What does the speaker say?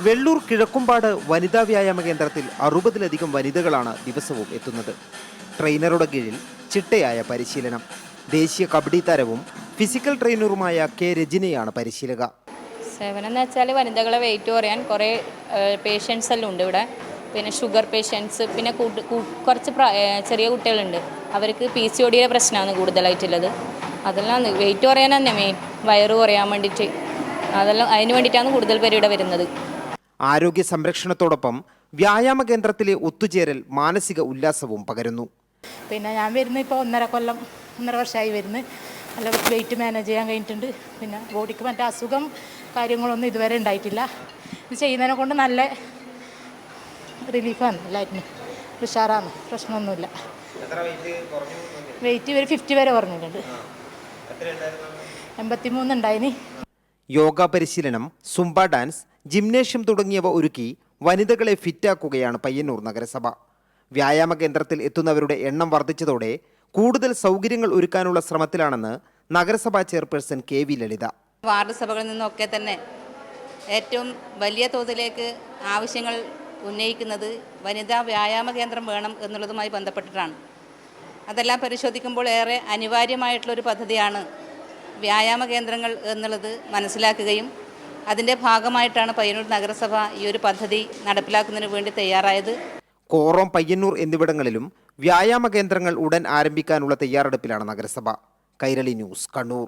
വെള്ളൂർ കിഴക്കുംപാട് വനിതാ വ്യായാമ കേന്ദ്രത്തിൽ 60-ലധികം വനിതകളാണ് ദിവസവും എത്തുന്നത്. ട്രെയിനറുടെ കീഴിൽ ചിട്ടയായ പരിശീലനം. ദേശീയ കബഡി താരവും ഫിസിക്കൽ ട്രെയിനറുമായ കെ രജിനയാണ് പരിശീലക. സേവനം എന്ന് വെച്ചാൽ വനിതകളെ വെയിറ്റ് കുറയാൻ കുറേ പേഷ്യൻസ് എല്ലാം ഉണ്ട് ഇവിടെ. പിന്നെ ഷുഗർ പേഷ്യൻസ്, പിന്നെ കുറച്ച് ചെറിയ കുട്ടികളുണ്ട്. അവർക്ക് PCODയുടെ പ്രശ്നമാണ് കൂടുതലായിട്ടുള്ളത്. അതെല്ലാം വെയിറ്റ് കുറയാൻ തന്നെ മെയിൻ, വയറ് കുറയാൻ വേണ്ടിയിട്ട്. അതെല്ലാം അതിന് വേണ്ടിയിട്ടാണ് കൂടുതൽ പേര് ഇവിടെ വരുന്നത്. ആരോഗ്യ സംരക്ഷണത്തോടൊപ്പം വ്യായാമ കേന്ദ്രത്തിലെ ഒത്തുചേരൽ മാനസിക ഉല്ലാസവും പകരുന്നു. പിന്നെ ഞാൻ വരുന്നത് ഇപ്പോൾ 1.5 വർഷമായി വരുന്നത്. നല്ല വെയിറ്റ് മാനേജ് ചെയ്യാൻ കഴിഞ്ഞിട്ടുണ്ട്. പിന്നെ ബോഡിക്ക് മറ്റേ അസുഖം കാര്യങ്ങളൊന്നും ഇതുവരെ ഉണ്ടായിട്ടില്ല. ഇത് ചെയ്യുന്നതിനെ കൊണ്ട് നല്ല റിലീഫാണ്, എല്ലാറ്റിനും ഉഷാറാണ്, പ്രശ്നമൊന്നുമില്ല. വെയിറ്റ് ഒരു 50 വരെ കുറഞ്ഞിട്ടുണ്ട്. 83 ഉണ്ടായിന്. യോഗ പരിശീലനം, സുംബ ഡാൻസ്, ജിംനേഷ്യം തുടങ്ങിയവ ഒരുക്കി വനിതകളെ ഫിറ്റാക്കുകയാണ് പയ്യന്നൂർ നഗരസഭ. വ്യായാമ കേന്ദ്രത്തിൽ എത്തുന്നവരുടെ എണ്ണം വർദ്ധിച്ചതോടെ കൂടുതൽ സൗകര്യങ്ങൾ ഒരുക്കാനുള്ള ശ്രമത്തിലാണെന്ന് നഗരസഭാ ചെയർപേഴ്സൺ KV ലളിത. വാർഡ് സഭകളിൽ നിന്നൊക്കെ തന്നെ ഏറ്റവും വലിയ തോതിലേക്ക് ആവശ്യങ്ങൾ ഉന്നയിക്കുന്നത് വനിതാ വ്യായാമ കേന്ദ്രം വേണം എന്നുള്ളതുമായി ബന്ധപ്പെട്ടിട്ടാണ്. അതെല്ലാം പരിശോധിക്കുമ്പോൾ ഏറെ അനിവാര്യമായിട്ടുള്ളൊരു പദ്ധതിയാണ് വ്യായാമ കേന്ദ്രങ്ങൾ എന്നുള്ളത് മനസ്സിലാക്കുകയും അതിൻ്റെ ഭാഗമായിട്ടാണ് പയ്യന്നൂർ നഗരസഭ ഈ ഒരു പദ്ധതി നടപ്പിലാക്കുന്നതിന് വേണ്ടി തയ്യാറായത്. കോറോം, പയ്യന്നൂർ എന്നിവിടങ്ങളിലും വ്യായാമ കേന്ദ്രങ്ങൾ ഉടൻ ആരംഭിക്കാനുള്ള തയ്യാറെടുപ്പിലാണ് നഗരസഭ. കൈരളി ന്യൂസ്, കണ്ണൂർ.